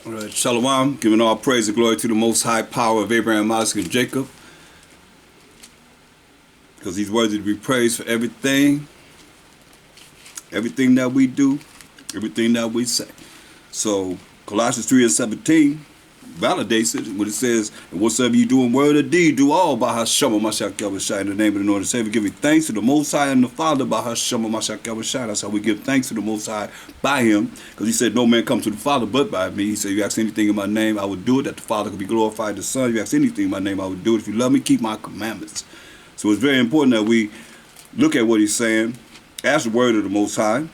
All right, Shalom, giving all praise and glory to the most high power of Abraham, Isaac, and Jacob, because he's worthy to be praised for everything that we do, everything that we say. So Colossians 3:17 validates it when it says, and whatsoever you do in word or deed, do all by Hashem Mashiach Yahushua, in the name of the Lord and Savior, giving thanks to the Most High and the Father by Hashem Mashiach Yahushua. That's how we give thanks to the Most High by Him, because He said, no man comes to the Father but by me. He said, you ask anything in my name, I will do it, that the Father could be glorified, the Son. You ask anything in my name, I will do it. If you love me, keep my commandments. So it's very important that we look at what He's saying as the word of the Most High.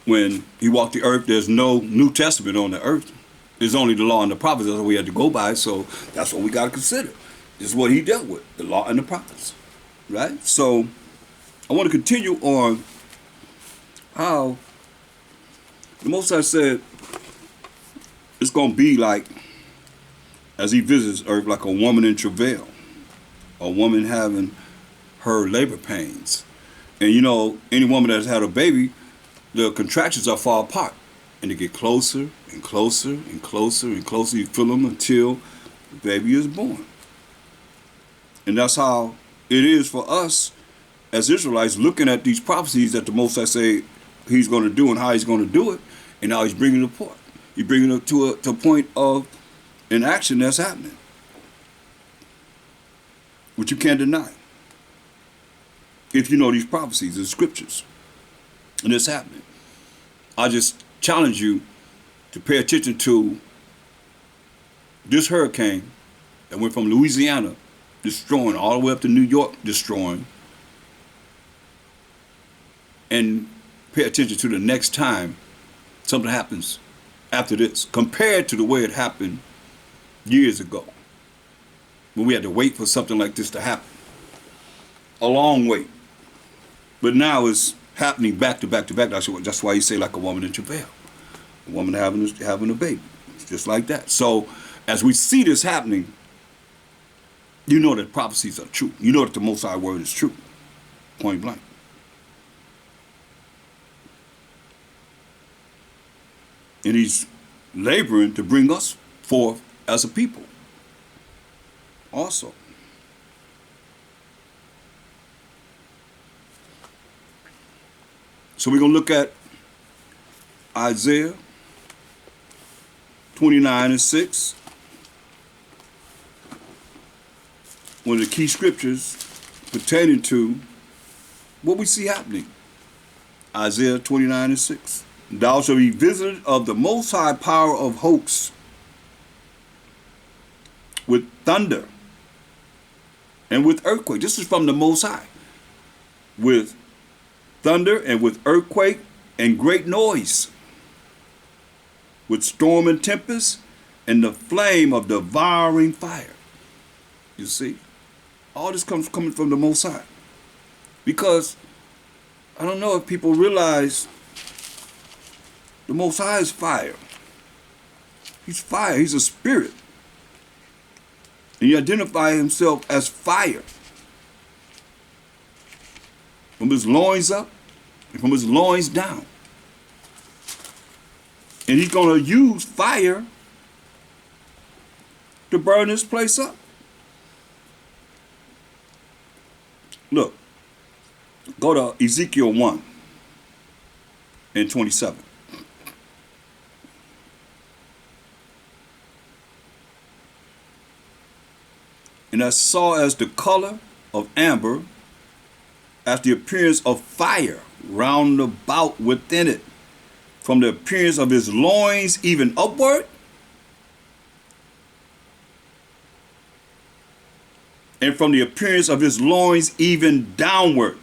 When He walked the earth, there's no New Testament on the earth. It's only the law and the prophets. That's what we had to go by. So that's what we got to consider. This is what He dealt with, the law and the prophets. Right? So I want to continue on how the Most High said it's going to be like, as He visits earth, like a woman in travail, a woman having her labor pains. And you know, any woman that's had a baby, the contractions are far apart. And they get closer and closer and closer and closer. You feel them until the baby is born. And that's how it is for us as Israelites, looking at these prophecies that the Most High say He's going to do and how He's going to do it, and how He's bringing it forth. He's bringing it to a point of an action that's happening, which you can't deny if you know these prophecies and scriptures. And it's happening. I just challenge you to pay attention to this hurricane that went from Louisiana, destroying, all the way up to New York, destroying, and pay attention to the next time something happens after this, compared to the way it happened years ago, when we had to wait for something like this to happen. A long wait. But now it's happening back to back to back. That's why you say like a woman in travail. A woman having a baby. It's just like that. So as we see this happening, you know that prophecies are true. You know that the Most High word is true. Point blank. And He's laboring to bring us forth as a people also. So we're going to look at Isaiah 29:6. One of the key scriptures pertaining to what we see happening. Isaiah 29:6. Thou shalt be visited of the Most High power of hosts with thunder and with earthquake. This is from the Most High. With thunder and with earthquake and great noise, with storm and tempest and the flame of devouring fire. You see, all this comes coming from the Most High. Because I don't know if people realize the Most High is fire. He's fire. He's a spirit. And He identifies Himself as fire. From His loins up and from His loins down. And He's going to use fire to burn this place up. Look, go to Ezekiel 1:27. And I saw as the color of amber, as the appearance of fire round about within it, from the appearance of his loins even upward, and from the appearance of his loins even downward.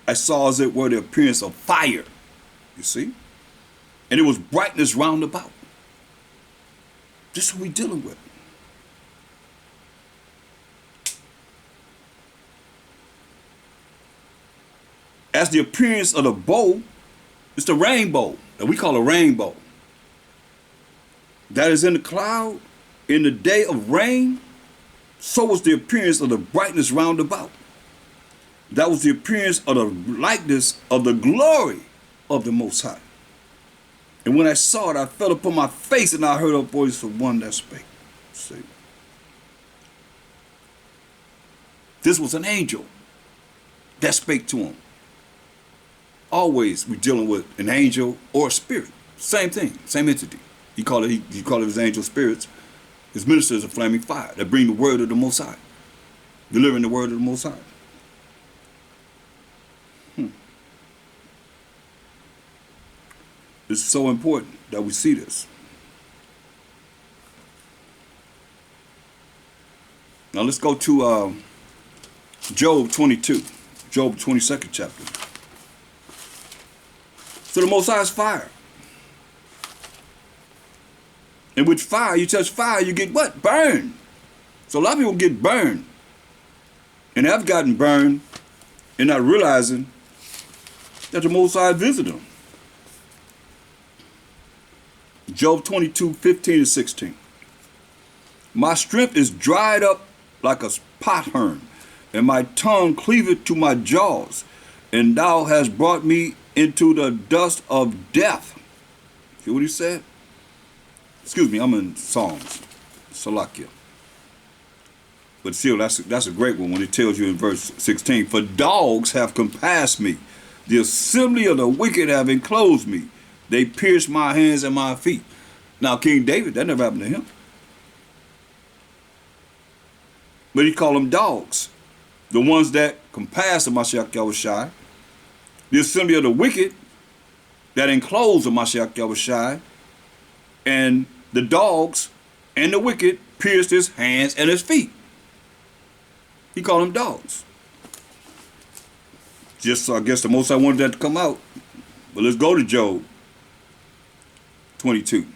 I saw, as it were, the appearance of fire, you see? And it was brightness round about. This is what we're dealing with. As the appearance of the bow, it's the rainbow that we call a rainbow. That is in the cloud in the day of rain, so was the appearance of the brightness round about. That was the appearance of the likeness of the glory of the Most High. And when I saw it, I fell upon my face, and I heard a voice of one that spake. See, this was an angel that spake to him. Always we dealing with an angel or a spirit. Same thing, same entity. He called it his angel spirits. His ministers of flaming fire that bring the word of the Most High, delivering the word of the Most High. It's so important that we see this. Now let's go to Job 22, Job 22nd chapter. So the Most High is fire. And with fire, you touch fire, you get what? Burned. So a lot of people get burned. And have gotten burned and not realizing that the Most High visited them. Job 22, 15 and 16. My strength is dried up like a potsherd, and my tongue cleaveth to my jaws, and thou hast brought me into the dust of death. See what he said? Excuse me, I'm in Psalms, Salakia. But still, that's a great one when it tells you in verse 16, for dogs have compassed me, the assembly of the wicked have enclosed me. They pierced my hands and my feet. Now, King David, that never happened to him. But he called them dogs. The ones that compassed the Mashiach Yahushai. The assembly of the wicked that enclosed the Mashiach Yahushai. And the dogs and the wicked pierced his hands and his feet. He called them dogs. Just so I guess the Most I wanted that to come out. But let's go to Job 22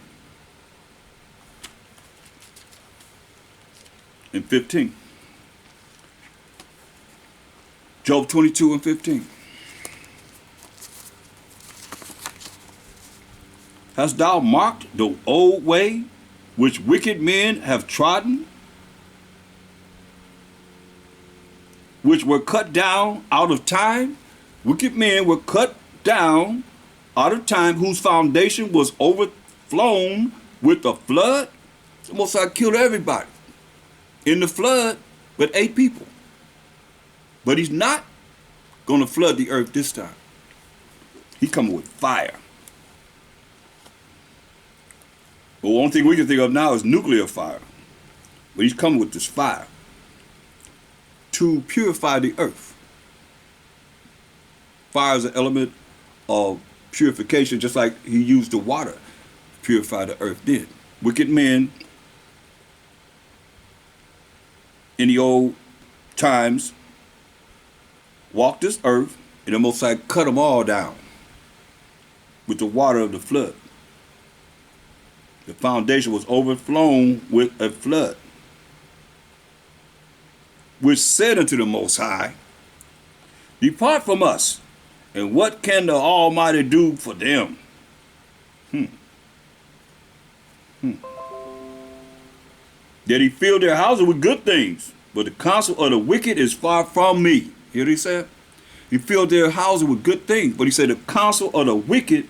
and 15. Job 22 and 15. Hast thou marked the old way which wicked men have trodden, which were cut down out of time? Wicked men were cut down out of time, whose foundation was overflown with the flood. The Most High killed everybody in the flood but 8 people. But he's not going to flood the earth this time. He's coming with fire. But one thing we can think of now is nuclear fire. But he's coming with this fire to purify the earth. Fire is an element of purification, just like he used the water to purify the earth did. Wicked men in the old times walked this earth, and the Most High cut them all down with the water of the flood. The foundation was overflown with a flood, which said unto the Most High, depart from us, and what can the Almighty do for them? That he filled their houses with good things, but the counsel of the wicked is far from me. Hear what he said? He filled their houses with good things, but he said the counsel of the wicked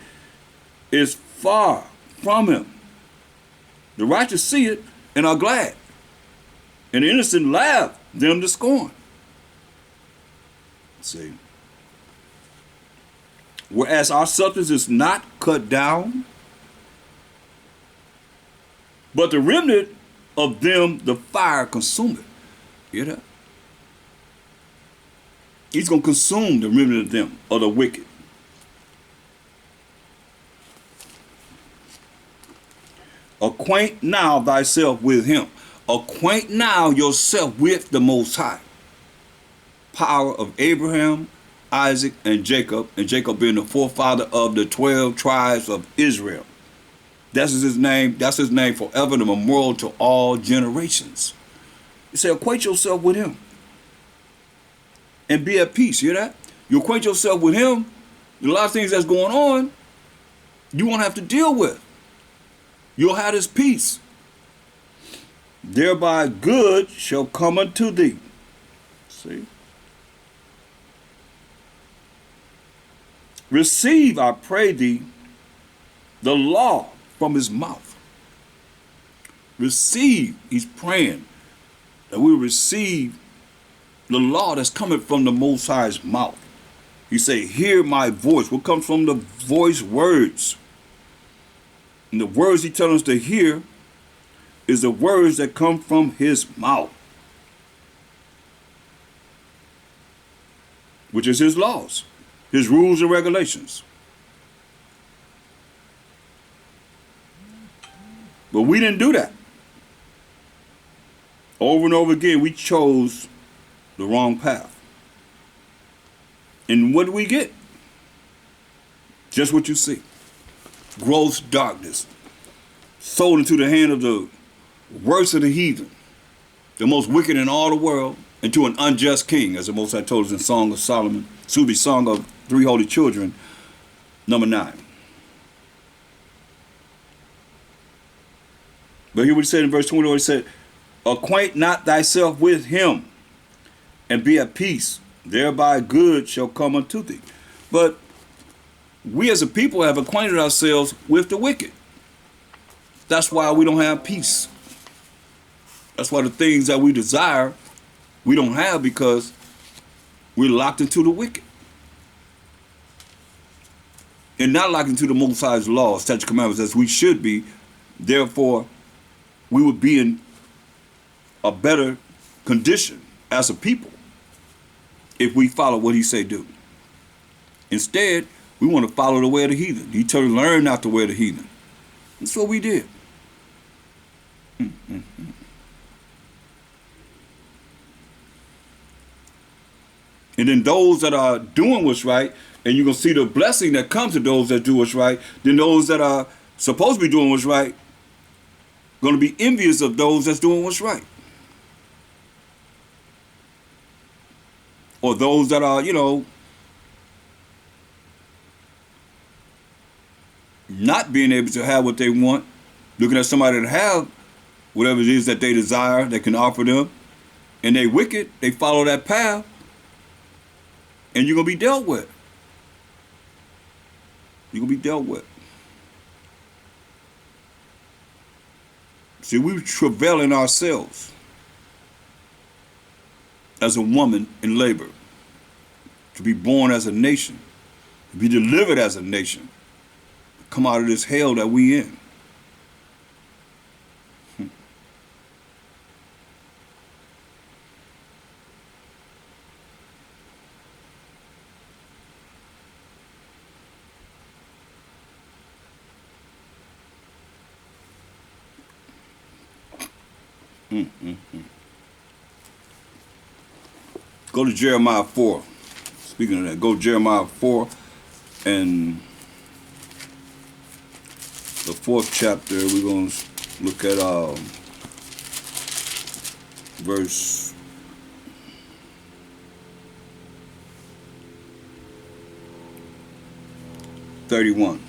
is far from him. The righteous see it and are glad, and the innocent laugh them to scorn. See, whereas our substance is not cut down, but the remnant of them the fire consumeth. Hear that? He's going to consume the remnant of them, of the wicked. Acquaint now thyself with him. Acquaint now yourself with the Most High. Power of Abraham, Isaac, and Jacob being the forefather of the 12 tribes of Israel. That's his name. That's his name forever, the memorial to all generations. You say, acquaint yourself with him and be at peace. Hear that? You acquaint yourself with him, a lot of things that's going on, you won't have to deal with. You'll have this peace. Thereby good shall come unto thee. See? Receive, I pray thee, the law from his mouth. Receive, he's praying that we receive the law that's coming from the Most High's mouth. He say, hear my voice. What comes from the voice? Words. And the words he tells us to hear is the words that come from his mouth, which is his laws, his rules and regulations. But we didn't do that. Over and over again, we chose the wrong path. And what do we get? Just what you see. Gross darkness. Sold into the hand of the worst of the heathen, the most wicked in all the world, and to an unjust king, as the Most High told us in Song of Solomon, soon be Song of Three Holy Children, number 9. But here what he said in verse 20, he said, acquaint not thyself with him, and be at peace, thereby good shall come unto thee. But we as a people have acquainted ourselves with the wicked. That's why we don't have peace. That's why the things that we desire, we don't have, because we're locked into the wicked. And not locked into the Most High's laws, statutes, commandments, as we should be. Therefore, we would be in a better condition as a people if we follow what he say do. Instead, we want to follow the way of the heathen. He told us, learn not the way of the heathen. That's what we did. And then those that are doing what's right, and you're going to see the blessing that comes to those that do what's right, then those that are supposed to be doing what's right, going to be envious of those that's doing what's right. Or those that are, not being able to have what they want, looking at somebody that have whatever it is that they desire, that can offer them, and they wicked, they follow that path, and you're going to be dealt with. You're going to be dealt with. See, we travail in ourselves as a woman in labor, to be born as a nation, to be delivered as a nation, come out of this hell that we in. Go to Jeremiah 4. Speaking of that, go to Jeremiah 4 and the 4th chapter. We're going to look at verse 31.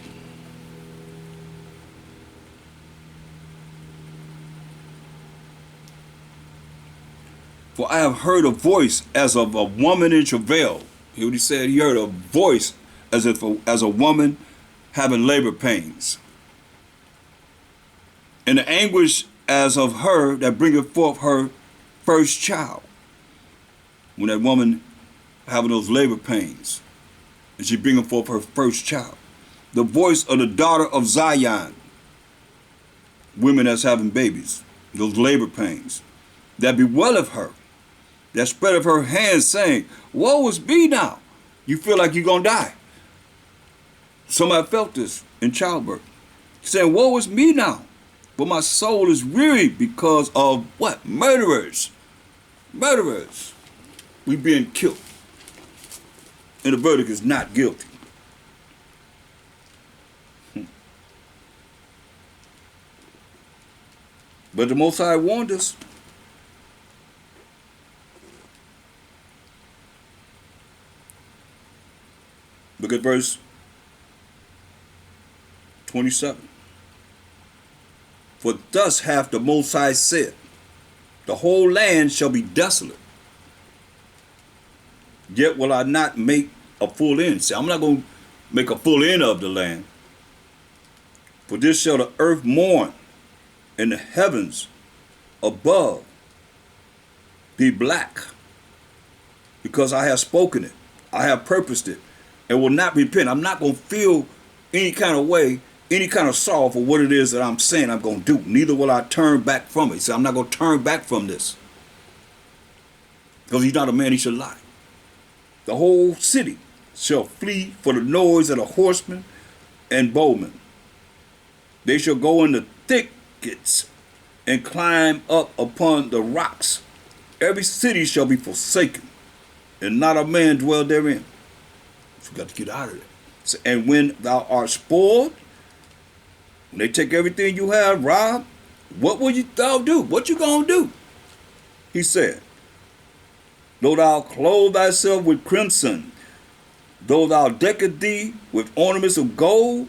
For I have heard a voice as of a woman in travail. Hear what he said? He heard a voice as a woman having labor pains. And the anguish as of her that bringeth forth her first child. When that woman having those labor pains, and she bringing forth her first child. The voice of the daughter of Zion, women that's having babies, those labor pains, that bewelleth her, that spread of her hands, saying, woe is me now. You feel like you're going to die. Somebody felt this in childbirth. Saying, woe is me now. But my soul is weary because of what? Murderers. Murderers. We being killed. And the verdict is not guilty. But the Most High warned us. Look at verse 27. For thus hath the Most High said, the whole land shall be desolate. Yet will I not make a full end. See, I'm not going to make a full end of the land. For this shall the earth mourn, and the heavens above be black, because I have spoken it, I have purposed it, and will not repent. I'm not going to feel any kind of way, any kind of sorrow for what it is that I'm saying I'm going to do. Neither will I turn back from it. So I'm not going to turn back from this, because he's not a man he should lie. The whole city shall flee for the noise of the horsemen and bowmen. They shall go in the thickets and climb up upon the rocks. Every city shall be forsaken, and not a man dwell therein. So you got to get out of there. So, and when thou art spoiled, when they take everything you have, rob, what will thou do? What you gonna do? He said, though thou clothe thyself with crimson, though thou deckest thee with ornaments of gold,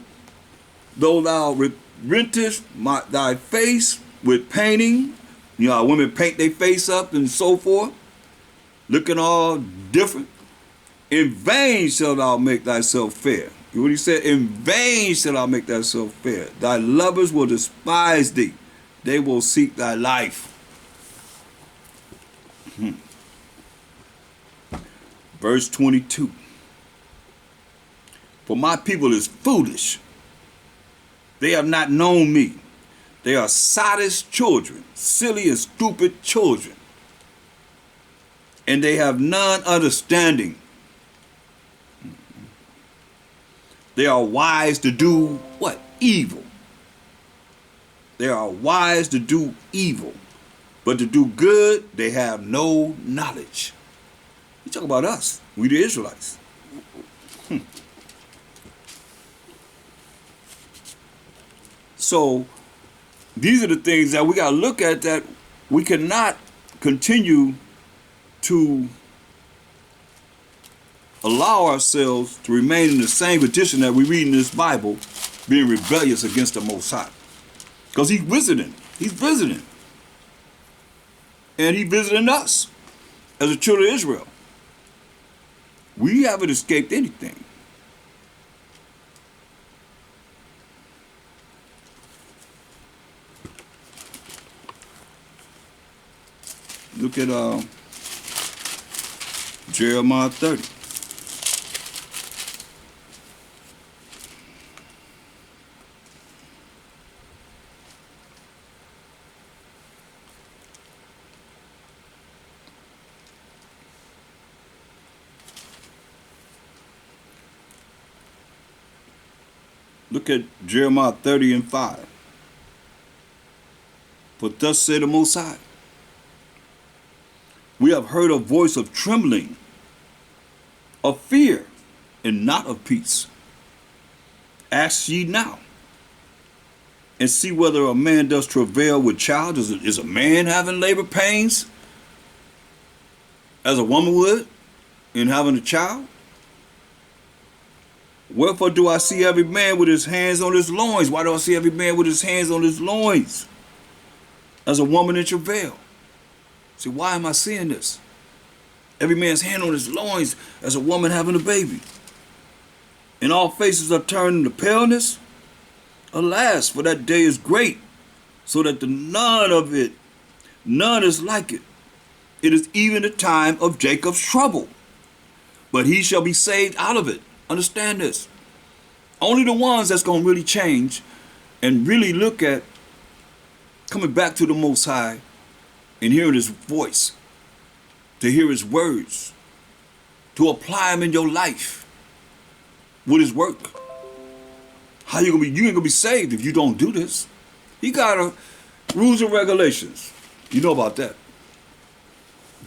though thou rentest thy face with painting, you know how women paint their face up and so forth, looking all different, in vain shalt thou make thyself fair. You know what he said? In vain shalt thou make thyself fair. Thy lovers will despise thee. They will seek thy life. Verse 22. For my people is foolish. They have not known me. They are sottish children, silly and stupid children. And they have none understanding. They are wise to do what? Evil. They are wise to do evil. But to do good, they have no knowledge. You talk about us. We the Israelites. So these are the things that we got to look at, that we cannot continue to allow ourselves to remain in the same condition that we read in this Bible, being rebellious against the Most High. Because he's visiting. He's visiting. And he's visiting us as the children of Israel. We haven't escaped anything. Look at Jeremiah 30. Look at Jeremiah 30 and 5. For thus said the Most High, we have heard a voice of trembling, of fear, and not of peace. Ask ye now, and see whether a man does travail with child. Is a man having labor pains as a woman would in having a child? Wherefore do I see every man with his hands on his loins? Why do I see every man with his hands on his loins as a woman in travail? See, why am I seeing this? Every man's hand on his loins as a woman having a baby. And all faces are turned to paleness. Alas, for that day is great, so that none is like it. It is even the time of Jacob's trouble, but he shall be saved out of it. Understand this. Only the ones that's going to really change and really look at coming back to the Most High and hearing his voice, to hear his words, to apply them in your life with his work. How you ain't gonna be saved if you don't do this. He got rules and regulations. You know about that.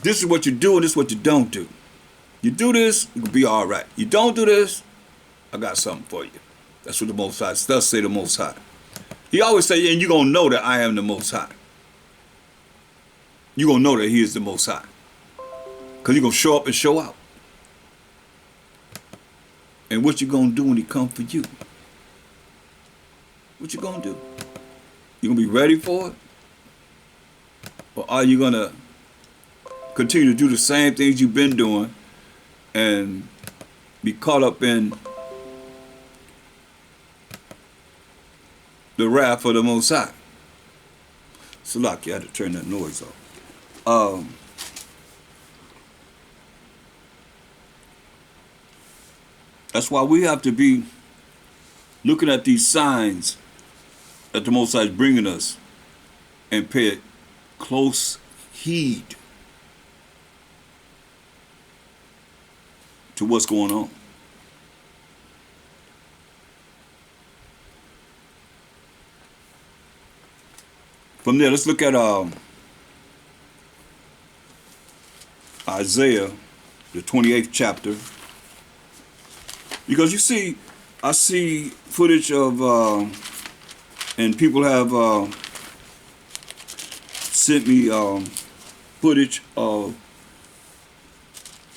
This is what you do and this is what you don't do. You do this, you can be all right. You don't do this, I got something for you. That's what the Most High does say, the Most High. He always say, and you're going to know that I am the Most High. You're going to know that he is the Most High. Because you're going to show up and show out. And what you going to do when he come for you? What you going to do? You going to be ready for it? Or are you going to continue to do the same things you've been doing and be caught up in the wrath of the Most High. Salak, you had to turn that noise off. That's why we have to be looking at these signs that the Most High is bringing us and pay close heed to what's going on. From there, let's look at Isaiah, the 28th chapter. Because you see, I see footage of, and people have sent me footage of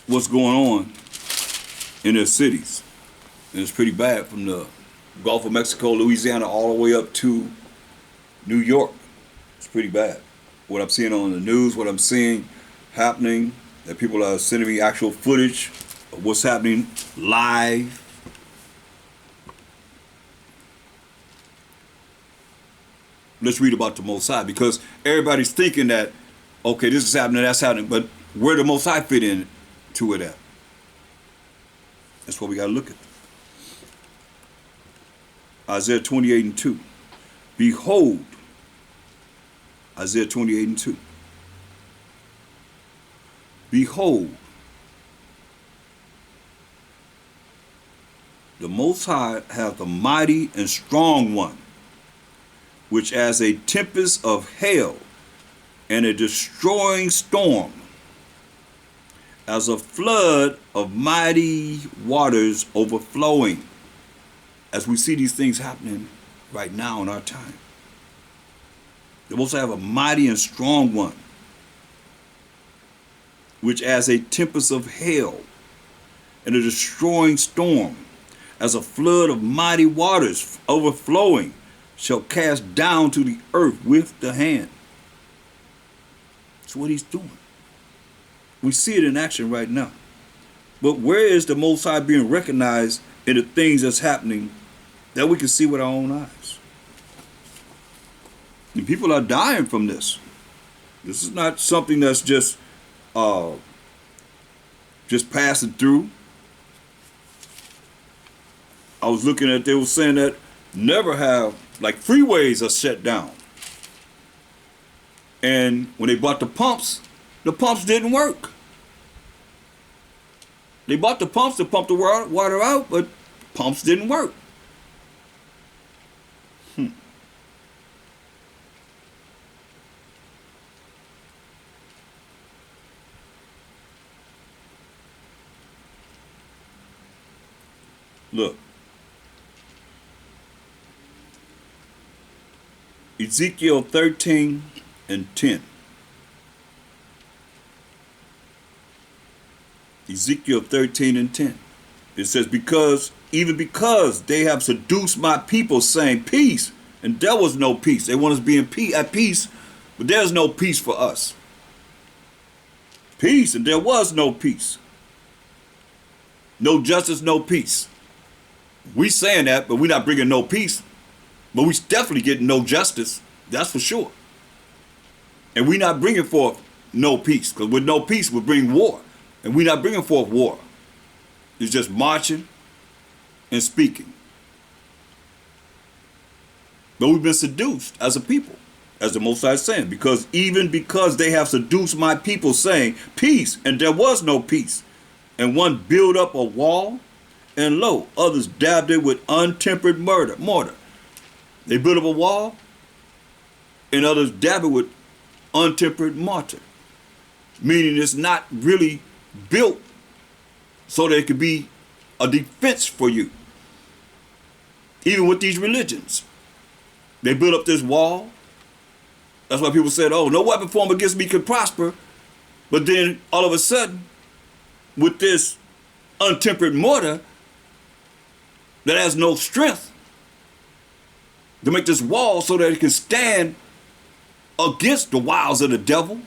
what's going on in their cities. And it's pretty bad, from the Gulf of Mexico, Louisiana, all the way up to New York. It's pretty bad. What I'm seeing on the news, what I'm seeing happening, that people are sending me actual footage of what's happening live. Let's read about the Most High, because everybody's thinking that, okay, this is happening, that's happening, but where the Most High fit in to it at? That's what we got to look at. Isaiah 28:2. Behold, Isaiah 28:2. Behold, the Most High hath a mighty and strong one, which as a tempest of hail and a destroying storm, as a flood of mighty waters overflowing. As we see these things happening right now in our time. The Most High have a mighty and strong one, which as a tempest of hail and a destroying storm, as a flood of mighty waters overflowing, shall cast down to the earth with the hand. That's what he's doing. We see it in action right now. But where is the Most High being recognized in the things that's happening that we can see with our own eyes? And people are dying from this. This is not something that's just passing through. I was looking at, they were saying that never have, like, freeways are shut down. And when they bought the pumps didn't work. They bought the pumps to pump the water out, but pumps didn't work. Look. Ezekiel 13:10. Ezekiel 13:10. It says, because they have seduced my people, saying peace, and there was no peace. They want us being at peace, but there's no peace for us. Peace, and there was no peace. No justice, no peace. We saying that, but we're not bringing no peace. But we definitely getting no justice. That's for sure. And we're not bringing forth no peace, because with no peace, we'll bring war. And we're not bringing forth war. It's just marching and speaking. But we've been seduced as a people, as the Most High is saying, because they have seduced my people, saying peace, and there was no peace. And one built up a wall, and lo, others dabbed it with untempered mortar. They built up a wall, and others dab it with untempered mortar. Meaning it's not really built so that it could be a defense for you. Even with these religions. They built up this wall. That's why people said, oh, no weapon formed against me can prosper. But then all of a sudden, with this untempered mortar that has no strength, to make this wall so that it can stand against the wiles of the devil.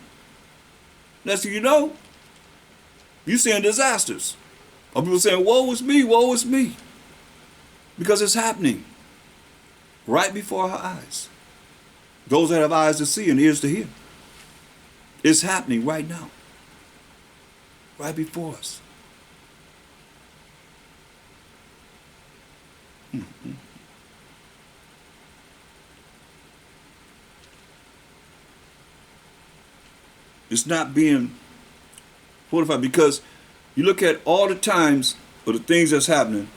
That's how you know. You're seeing disasters. Or people saying, woe is me, woe is me. Because it's happening. right before our eyes. Those that have eyes to see and ears to hear. It's happening right now. Right before us. Mm-hmm. It's not being fortified because you look at all the times of the things that's happening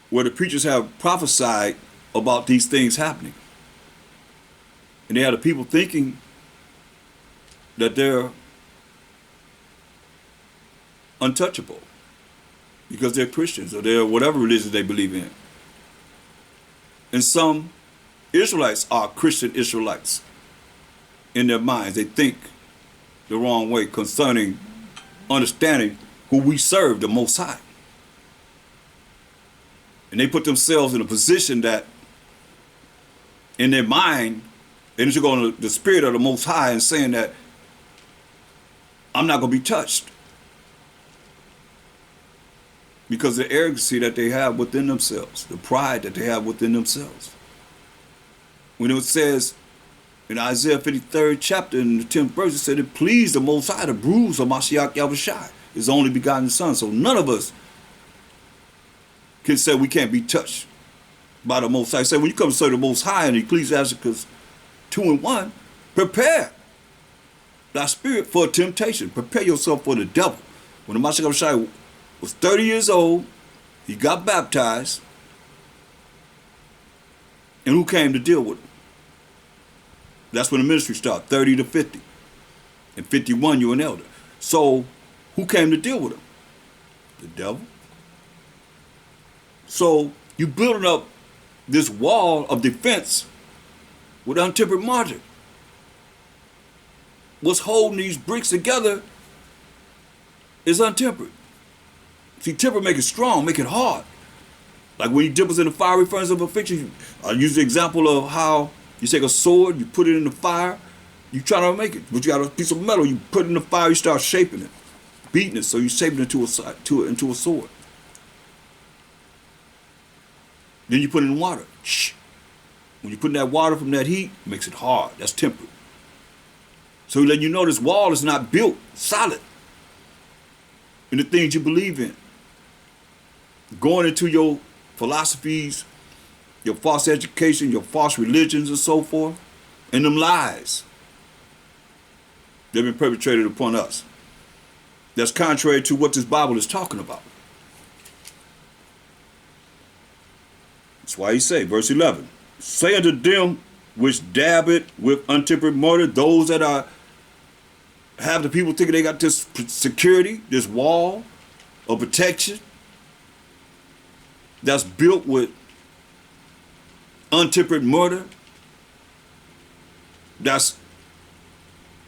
where the preachers have prophesied about these things happening. And they have the people thinking that they're untouchable because they're Christians or they're whatever religion they believe in. And some Israelites are Christian Israelites in their minds. They think the wrong way concerning understanding who we serve, the Most High. And they put themselves in a position that in their mind, they need to go on the spirit of the Most High and saying that I'm not going to be touched. Because the arrogancy that they have within themselves, the pride that they have within themselves. When it says in Isaiah 53rd chapter in the 10th verse, it said it pleased the Most High to bruise of Mashiach Yahushua, his only begotten Son. So none of us can say we can't be touched by the Most High. Say when you come to serve the Most High in Ecclesiasticus 2:1, prepare thy spirit for temptation. Prepare yourself for the devil. When the Mashiach Yahushua was 30 years old, he got baptized, and who came to deal with him? That's when the ministry started, 30 to 50. And 51, you're an elder. So who came to deal with him? The devil. So you building up this wall of defense with untempered margin. What's holding these bricks together is untempered. See, temper make it strong, make it hard. Like when you dip us in the fiery furnace of affliction, I use the example of how you take a sword, you put it in the fire, you try to make it, but you got a piece of metal, you put it in the fire, you start shaping it, beating it, so you shape it into a sword. Then you put it in water. Shh. When you put in that water from that heat, it makes it hard. That's tempered. So letting you know this wall is not built solid in the things you believe in. Going into your philosophies, your false education, your false religions and so forth, and them lies they've been perpetrated upon us. That's contrary to what this Bible is talking about. That's why he say, verse 11, say unto them which dab it with untempered mortar, those that have the people thinking they got this security, this wall of protection that's built with untempered mortar, that's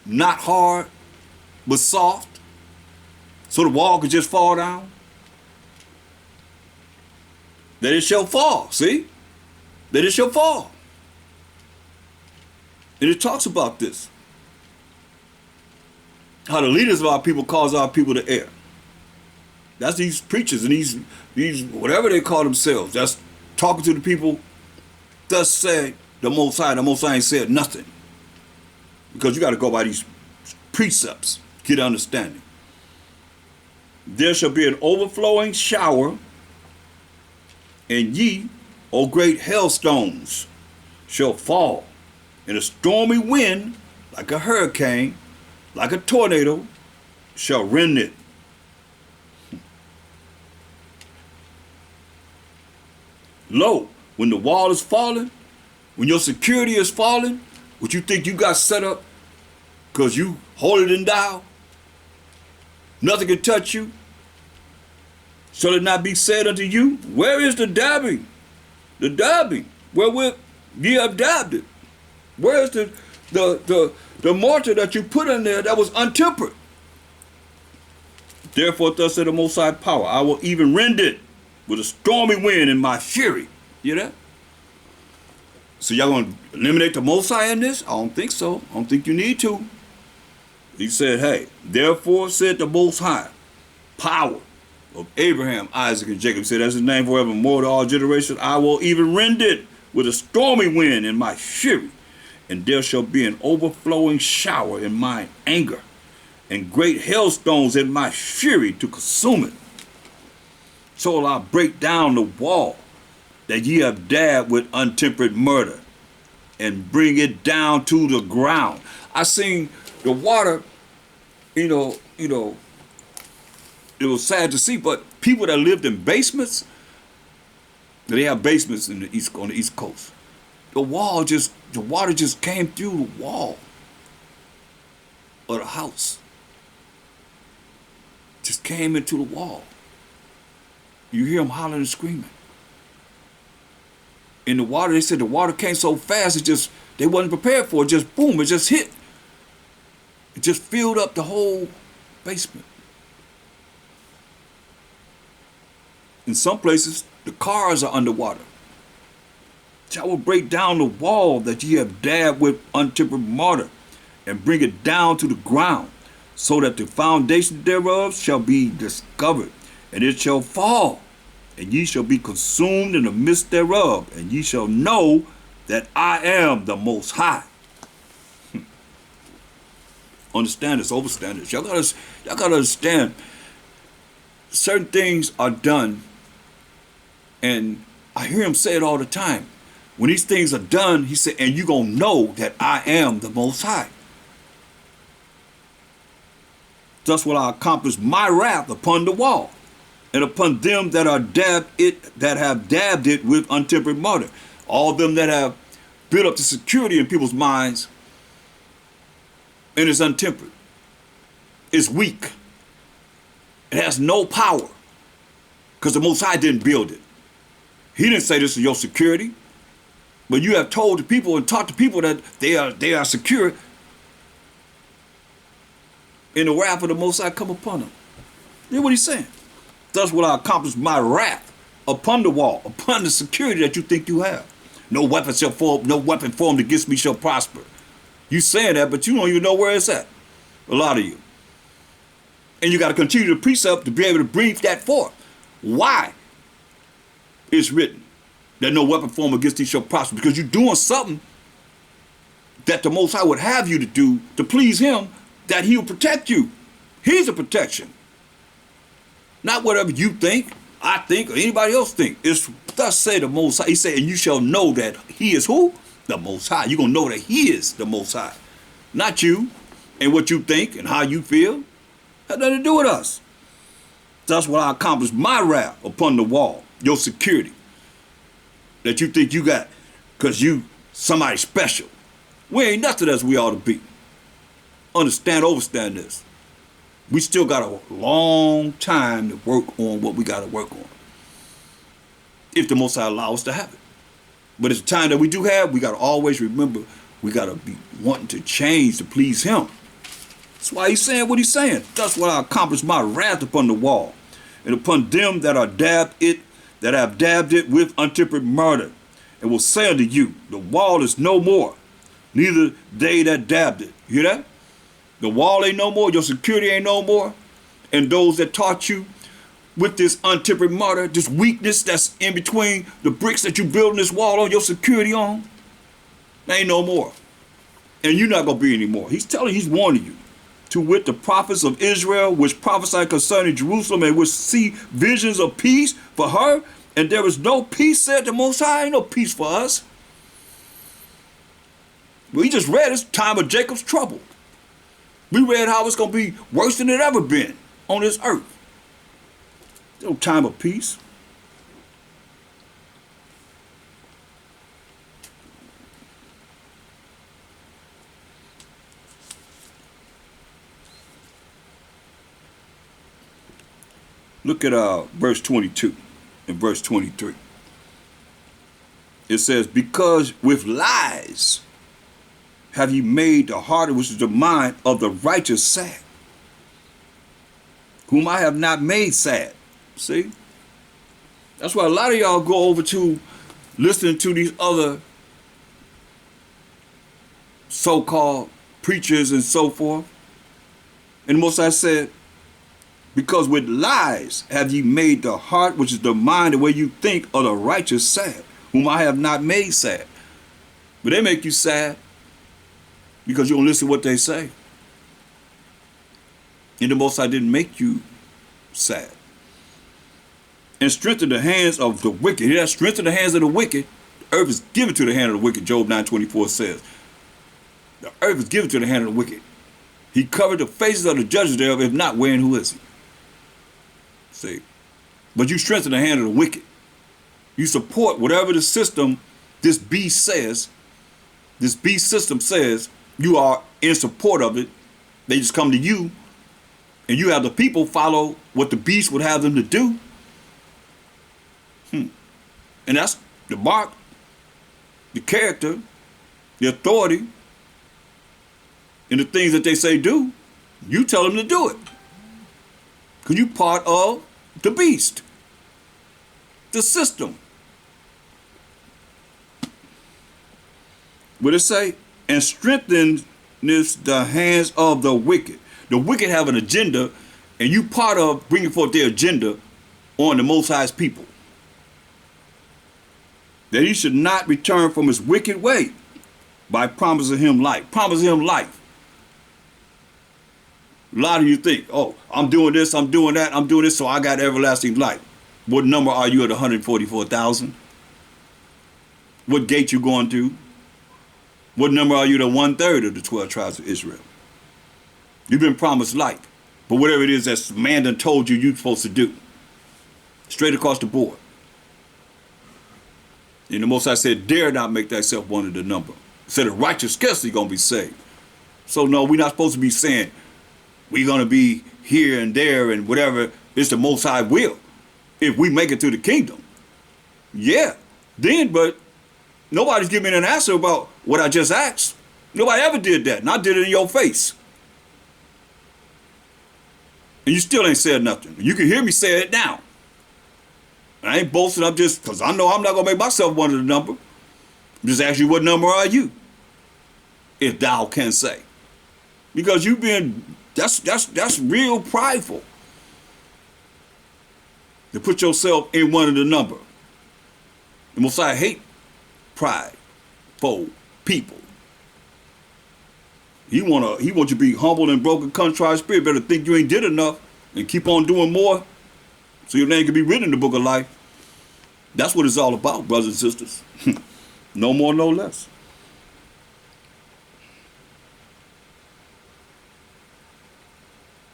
not hard but soft, so the wall could just fall down. That it shall fall, see? That it shall fall. And it talks about this. How the leaders of our people cause our people to err. That's these preachers and these whatever they call themselves. That's talking to the people. Thus say the Most High. The Most High ain't said nothing. Because you got to go by these precepts. Get understanding. There shall be an overflowing shower, and ye, O great hailstones, shall fall, and a stormy wind, like a hurricane, like a tornado, shall rend it. Lo, when the wall is falling, when your security is falling, what you think you got set up because you hold it in dial, nothing can touch you. Shall it not be said unto you, where is the dabbing? The dabbing, wherewith ye have dabbed it. Where is the mortar that you put in there that was untempered? Therefore, thus said the Most High Power, I will even rend it with a stormy wind in my fury. You know? So y'all gonna eliminate the Most High in this? I don't think so. I don't think you need to. He said, hey, therefore said the Most High, power of Abraham, Isaac, and Jacob. He said, that's his name forevermore to all generations. I will even rend it with a stormy wind in my fury, and there shall be an overflowing shower in my anger, and great hailstones in my fury to consume it. So will I break down the wall that ye have dabbed with untempered murder, and bring it down to the ground. I seen the water, it was sad to see, but people that lived in basements, they have basements on the East Coast. The water just came through the wall of the house. Just came into the wall. You hear them hollering and screaming. In the water, they said the water came so fast, they wasn't prepared for it. Just boom, it just hit. It just filled up the whole basement. In some places, the cars are underwater. I will break down the wall that ye have dabbed with untempered mortar, and bring it down to the ground, so that the foundation thereof shall be discovered, and it shall fall, and ye shall be consumed in the midst thereof, and ye shall know that I am the Most High. Understand this, overstand this. Y'all gotta understand, certain things are done, and I hear him say it all the time. When these things are done, he said, and you gonna know that I am the Most High. Thus will I accomplish my wrath upon the wall, and upon them that have dabbed it with untempered mortar. All them that have built up the security in people's minds, and it's untempered. It's weak. It has no power, because the Most High didn't build it. He didn't say this is your security, but you have told the people and taught the people that they are secure, and the wrath of the Most High come upon them. Hear what he's saying? Thus will I accomplish my wrath upon the wall, upon the security that you think you have. No weapon formed against me shall prosper. You saying that, but you don't even know where it's at. A lot of you. And you got to continue the precept to be able to bring that forth. Why? It's written that no weapon formed against thee shall prosper, because you're doing something that the Most High would have you to do to please him, that he'll protect you. He's a protection. Not whatever you think, I think, or anybody else think. It's thus say the Most High. He said, and you shall know that he is who? The Most High. You're going to know that he is the Most High. Not you and what you think and how you feel. That nothing to do with us. That's what I accomplished my wrath upon the wall, your security, that you think you got because you somebody special. We ain't nothing as we ought to be. Understand, overstand this. We still got a long time to work on what we got to work on, if the Most High allow us to have it. But it's the time that we do have, we got to always remember, we got to be wanting to change to please him. That's why he's saying what he's saying. That's what I accomplished my wrath upon the wall, and upon them that have dabbed it with untempered murder, and will say unto you, the wall is no more, neither they that dabbed it. You hear that? The wall ain't no more, your security ain't no more, and those that taught you with this untempered mortar, this weakness that's in between the bricks that you building this wall on, your security on, there ain't no more. And you're not going to be anymore. He's warning you. To wit, the prophets of Israel, which prophesy concerning Jerusalem, and which see visions of peace for her, and there is no peace, said the Most High. Ain't no peace for us. We just read it's time of Jacob's trouble. We read how it's going to be worse than it ever been on this earth. No time of peace. Look at verse 22 and verse 23. It says, because with lies have ye made the heart, which is the mind of the righteous, sad, whom I have not made sad. See? That's why a lot of y'all go over to listening to these other so-called preachers and so forth. And Most High said, Because with lies have ye made the heart, which is the mind, the way you think, of the righteous sad, whom I have not made sad. But they make you sad because you don't listen to what they say. And the Most High didn't make you sad. And strengthen the hands of the wicked. Hear that? Strengthen the hands of the wicked. The earth is given to the hand of the wicked, Job 9:24 says. The earth is given to the hand of the wicked. He covered the faces of the judges thereof, if not, wherein who is he? See? But you strengthen the hand of the wicked. You support whatever the system, this beast says, this beast system says, you are in support of it. They just come to you, and you have the people follow what the beast would have them to do. And that's the mark, the character, the authority, and the things that they say do. You tell them to do it. Because you're part of the beast, the system. What it say? And strengthens the hands of the wicked. The wicked have an agenda, and you part of bringing forth their agenda on the Most High's people. That he should not return from his wicked way by promising him life. Promising him life. A lot of you think, oh, I'm doing this, I'm doing that, I'm doing this, so I got everlasting life. What number are you at 144,000? What gate you going to? What number are you to 1/3 of the 12 tribes of Israel? You've been promised life. But whatever it is that man done told you you're supposed to do. Straight across the board. And the Most High said, dare not make thyself one of the number. Said the righteous scarcely going to be saved. So no, we're not supposed to be saying we're going to be here and there and whatever. It's the Most High will. If we make it to the kingdom. Yeah. Then, but nobody's giving me an answer about what I just asked. Nobody ever did that. And I did it in your face. And you still ain't said nothing. You can hear me say it now. I ain't boasting, I'm just, because I know I'm not going to make myself one of the number. I'm just asking you, what number are you? If thou can say. Because you've been, that's real prideful. To put yourself in one of the number. The Messiah hate prideful people. He want you to be humble and broken, contrite spirit. Better think you ain't did enough and keep on doing more. So your name can be written in the book of life. That's what it's all about, brothers and sisters. No more, no less.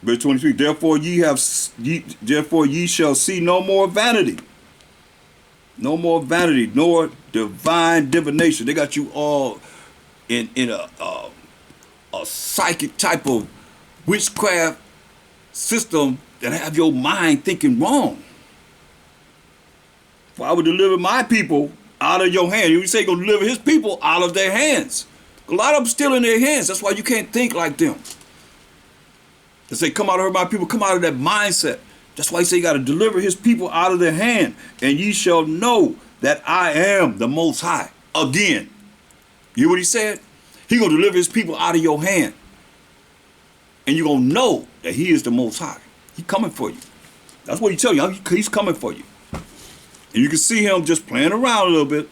Verse 23, therefore ye shall see no more vanity. No more vanity, nor divine divination. They got you all in a psychic type of witchcraft system that have your mind thinking wrong. For I will deliver my people out of your hand. You say you're going to deliver his people out of their hands. A lot of them still in their hands. That's why you can't think like them. They say, come out of my people, come out of that mindset. That's why he say you got to deliver his people out of their hand. And ye shall know that I am the Most High. Again. You hear what he said? He going to deliver his people out of your hand. And you're going to know that he is the Most High. He's coming for you. That's what he tell you. He's coming for you. And you can see him just playing around a little bit.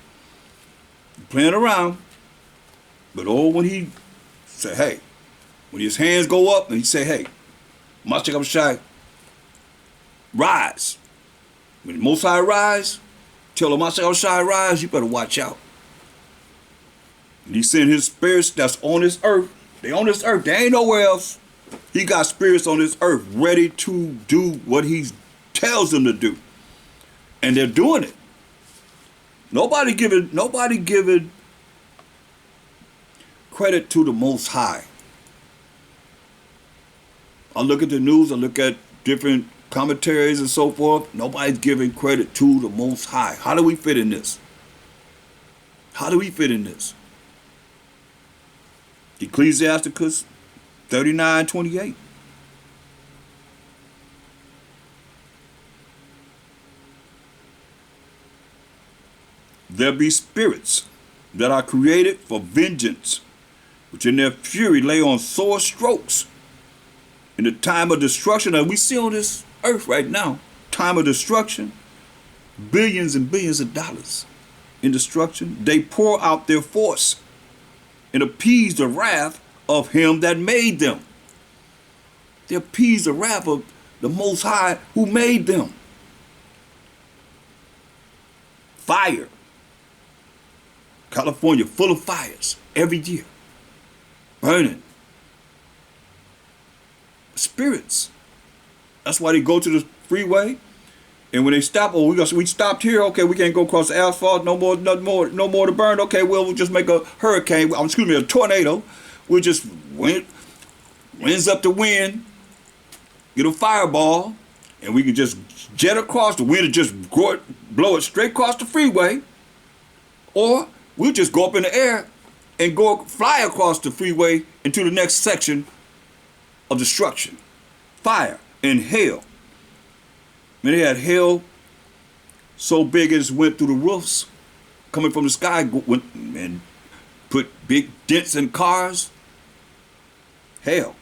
Playing around. But when he say, hey, when his hands go up and he say, hey, Mashiach Shai, rise. When the Most High rise, tell the Mashiach Shai rise, you better watch out. And he sent his spirits that's on this earth. They on this earth. They ain't nowhere else. He got spirits on this earth ready to do what he tells them to do. And they're doing it. Nobody giving credit to the Most High. I look at the news, I look at different commentaries and so forth. Nobody's giving credit to the Most High. How do we fit in this? How do we fit in this? Ecclesiasticus 39:28. There be spirits that are created for vengeance, which in their fury lay on sore strokes. In the time of destruction that we see on this earth right now, time of destruction, billions and billions of dollars in destruction, they pour out their force and appease the wrath of him that made them. They appease the wrath of the Most High who made them. Fire. California full of fires every year. Burning. Spirits. That's why they go to the freeway, and when they stop, oh, we stopped here. Okay, we can't go across the asphalt. No more to burn. Okay, well, we'll just make a hurricane. A tornado. We'll just winds up the wind, get a fireball, and we can just jet across the wind and just blow it straight across the freeway, or we'll just go up in the air and go fly across the freeway into the next section of destruction, fire, and hail. And they had hail so big it went through the roofs, coming from the sky, went and put big dents in cars. Hail.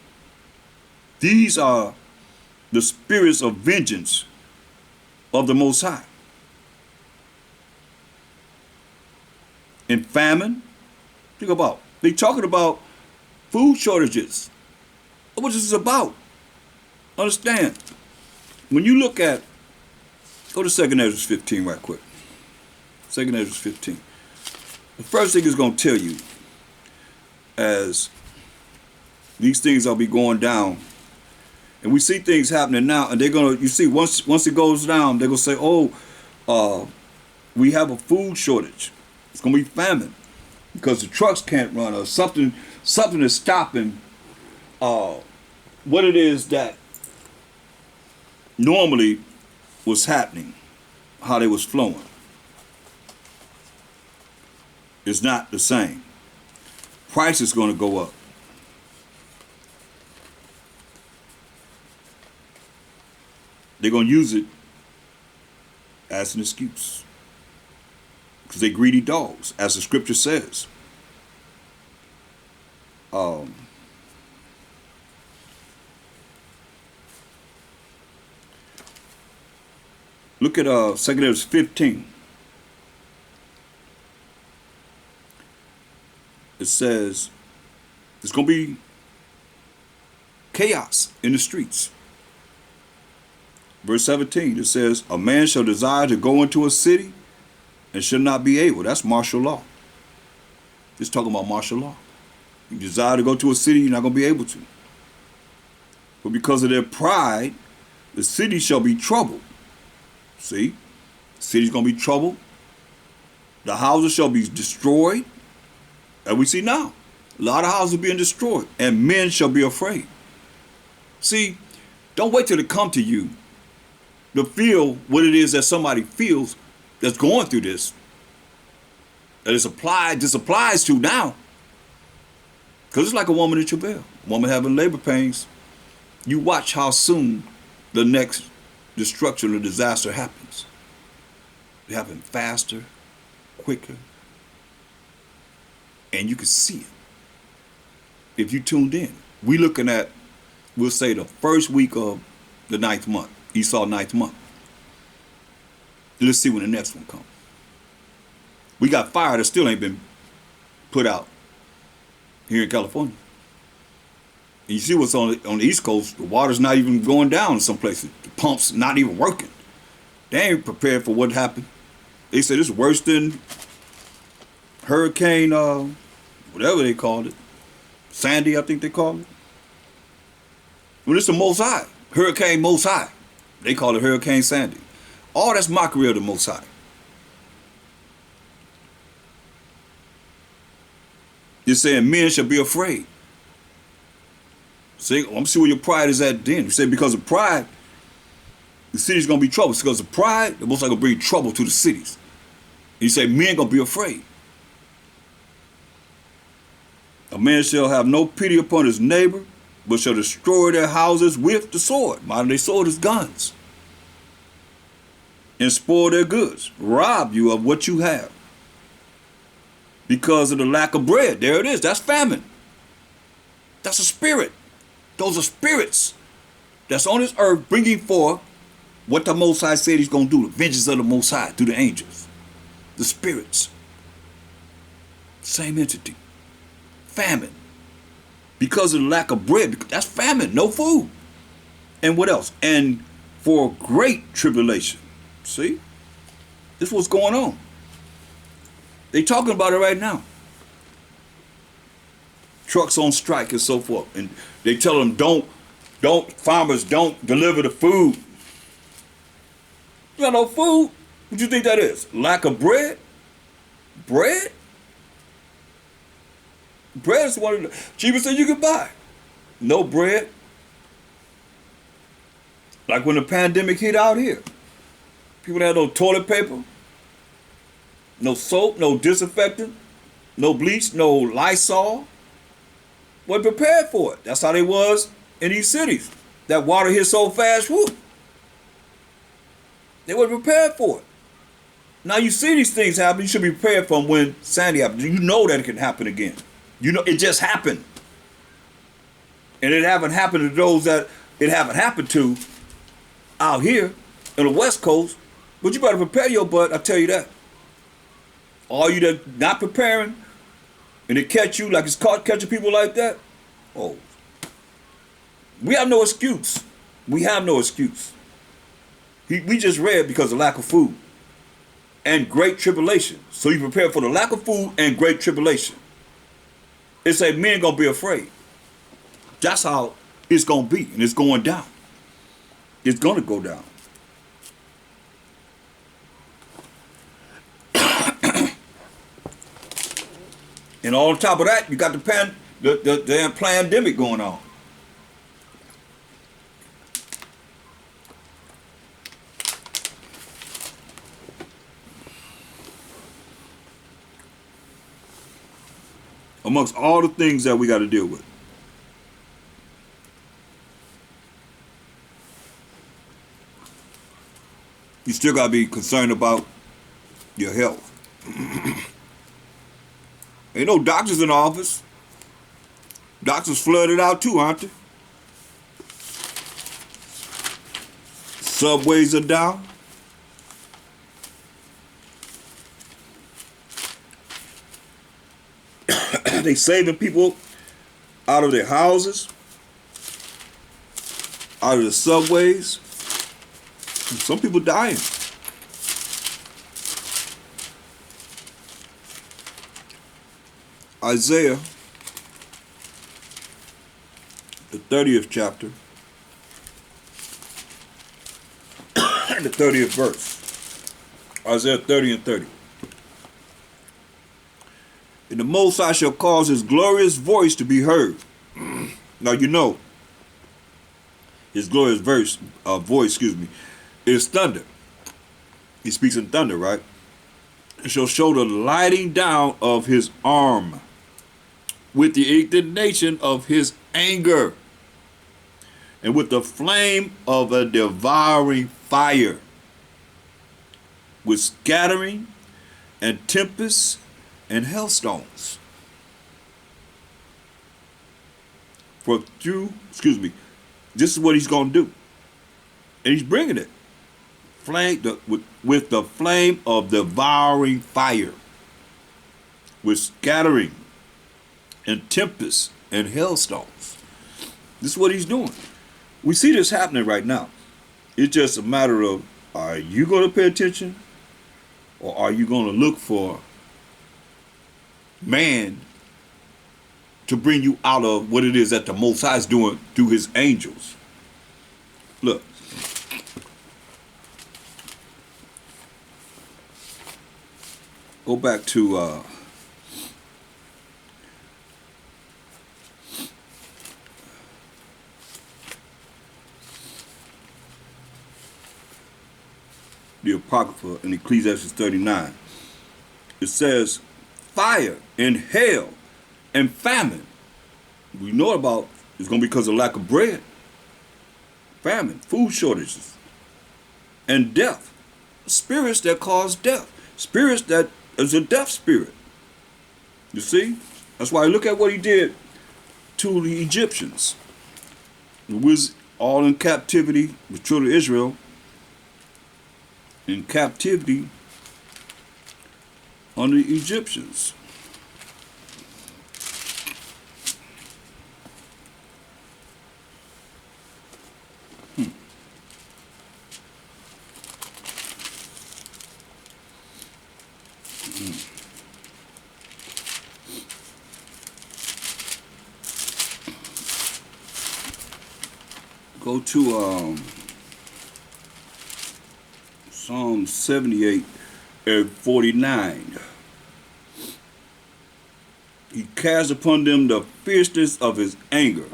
These are the spirits of vengeance of the Most High. In famine, think about, they talking about food shortages. What this is about. Understand, when you look at, go to 2 Ezra 15 right quick. 2 Ezra 15. The first thing is going to tell you, as these things will be going down, and we see things happening now, and they're going to, you see, once it goes down, they're going to say, oh, we have a food shortage. It's going to be famine because the trucks can't run, or something is stopping what it is that normally was happening, how they was flowing. It's not the same. Price is going to go up. They're going to use it as an excuse because they're greedy dogs, as the scripture says. Look at 2 Ezra 15. It says there's going to be chaos in the streets. Verse 17, it says, a man shall desire to go into a city and shall not be able. That's martial law. It's talking about martial law. You desire to go to a city, you're not going to be able to. But because of their pride, the city shall be troubled. See? The city's going to be troubled. The houses shall be destroyed. And we see now, a lot of houses are being destroyed. And men shall be afraid. See, don't wait till they come to you to feel what it is that somebody feels that's going through this. That this applies to now. Because it's like a woman in travail. A woman having labor pains. You watch how soon the next destruction or disaster happens. It happens faster, quicker, and you can see it. If you tuned in, we looking at, we'll say the first week of the 9th month, Esau 9th month. Let's see when the next one comes. We got fire that still ain't been put out here in California. And you see what's on the East Coast, the water's not even going down in some places. The pump's not even working. They ain't prepared for what happened. They said it's worse than Hurricane, whatever they called it. Sandy, I think they called it. Well, it's the Most High. Hurricane Most High. They call it Hurricane Sandy. All that's mockery of the Most High. You're saying men shall be afraid. See, I'm see where your pride is at then. You say because of pride, the city's going to be trouble. It's because of pride, the Most High going to bring trouble to the cities. And you say men going to be afraid. A man shall have no pity upon his neighbor, but shall destroy their houses with the sword. Modern day sword is guns. And spoil their goods. Rob you of what you have. Because of the lack of bread. There it is. That's famine. That's a spirit. Those are spirits that's on this earth bringing forth what the Most High said he's going to do, the vengeance of the Most High through the angels, the spirits. Same entity. Famine. Because of the lack of bread. That's famine. No food. And what else? And for great tribulation. See? This is what's going on. They talking about it right now. Trucks on strike and so forth. And they tell them farmers don't deliver the food. You got no food? What do you think that is? Lack of bread? Bread? Bread is one of the cheapest things you can buy. No bread. Like when the pandemic hit out here. People had no toilet paper, no soap, no disinfectant, no bleach, no Lysol. Weren't prepared for it. That's how they was in these cities. That water hit so fast, whoop. They weren't prepared for it. Now you see these things happen, you should be prepared for them when Sandy happens. You know that it can happen again. You know, it just happened. And it haven't happened to those that it haven't happened to out here on the West Coast. But you better prepare your butt, I tell you that. All you that not preparing, and it catch you like it's caught catching people like that, oh. We have no excuse. We have no excuse. We just read because of lack of food and great tribulation. So you prepare for the lack of food and great tribulation. It said men gonna be afraid. That's how it's gonna be, and it's going down. It's gonna go down. And on top of that, you got the damn pandemic going on. Amongst all the things that we got to deal with. You still got to be concerned about your health. Ain't no doctors in the office. Doctors flooded out too, aren't they? Subways are down. They saving people out of their houses, out of the subways. And some people dying. Isaiah, the 30th chapter, and the 30th verse. Isaiah 30 and 30. And the Most High shall cause his glorious voice to be heard. Now you know, his glorious voice, is thunder. He speaks in thunder, right? And shall show the lighting down of his arm with the indignation of his anger and with the flame of a devouring fire, with scattering and tempests and hailstones. This is what he's going to do. And he's bringing it. With the flame of devouring fire, with scattering and tempests and hailstones. This is what he's doing. We see this happening right now. It's just a matter of, are you going to pay attention, or are you going to look for man to bring you out of what it is that the Most High is doing through his angels? Look. Go back to the Apocrypha in Ecclesiastes 39. It says, fire and hail and famine. We know about it's going to be because of lack of bread. Famine, food shortages, and death. Spirits that cause death. Spirits that is a death spirit. You see? That's why I look at what he did to the Egyptians. all in captivity, the children of Israel, in captivity under the Egyptians. Go to Psalm 78 and 49. He cast upon them the fierceness of his anger.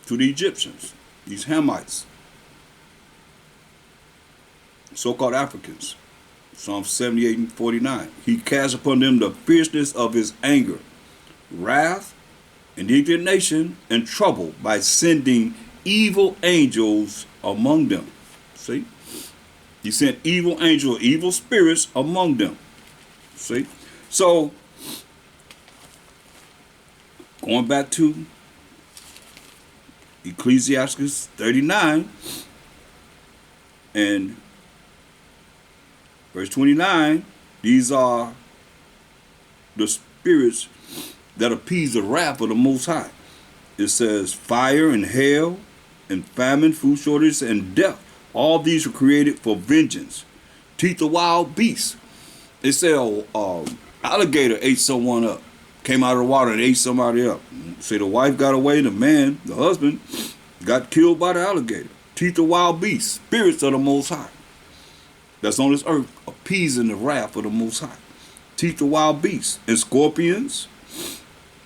To the Egyptians, these Hamites, so-called Africans. Psalm 78 and 49. He cast upon them the fierceness of his anger, wrath, and indignation and trouble by sending evil angels among them. See? He sent evil angels, evil spirits among them. See? So, going back to Ecclesiastes 39 and verse 29, these are the spirits that appease the wrath of the Most High. It says fire and hail and famine, food shortage, and death. All these were created for vengeance. Teeth of wild beasts. It said alligator ate someone up. Came out of the water and ate somebody up. Say the wife got away, the man, the husband, got killed by the alligator. Teeth of wild beasts. Spirits of the Most High. That's on this earth, appeasing the wrath of the Most High. Teeth of wild beasts. And scorpions,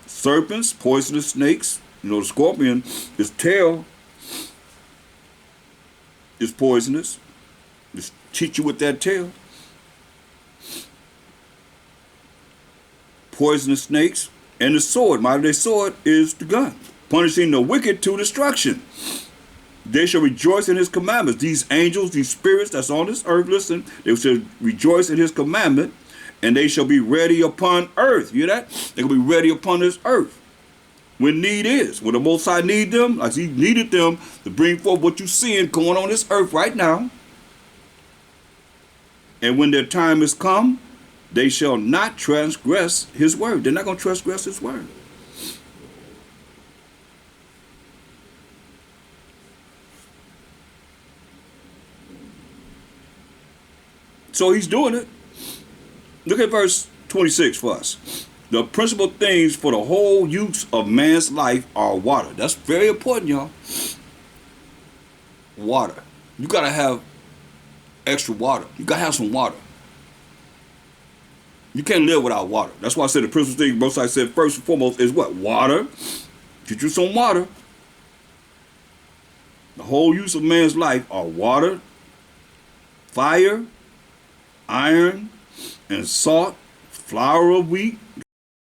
serpents, poisonous snakes. You know, the scorpion, its tail is poisonous. Just cheat you with that tail. Poisonous snakes. And the sword, mighty sword, is the gun. Punishing the wicked to destruction. They shall rejoice in his commandments. These angels, these spirits that's on this earth, listen, they shall rejoice in his commandment, and they shall be ready upon earth. You hear that? They will be ready upon this earth when need is. When the Most High need them, like he needed them to bring forth what you're seeing going on this earth right now. And when their time has come, they shall not transgress his word. They're not going to transgress his word. So he's doing it. Look at verse 26 for us. The principal things for the whole use of man's life are water. That's very important, y'all. Water. You got to have extra water. You got to have some water. You can't live without water. That's why I said the principal thing, most I said first and foremost is what? Water. Get you some water. The whole use of man's life are water, fire, iron, and salt, flour of wheat,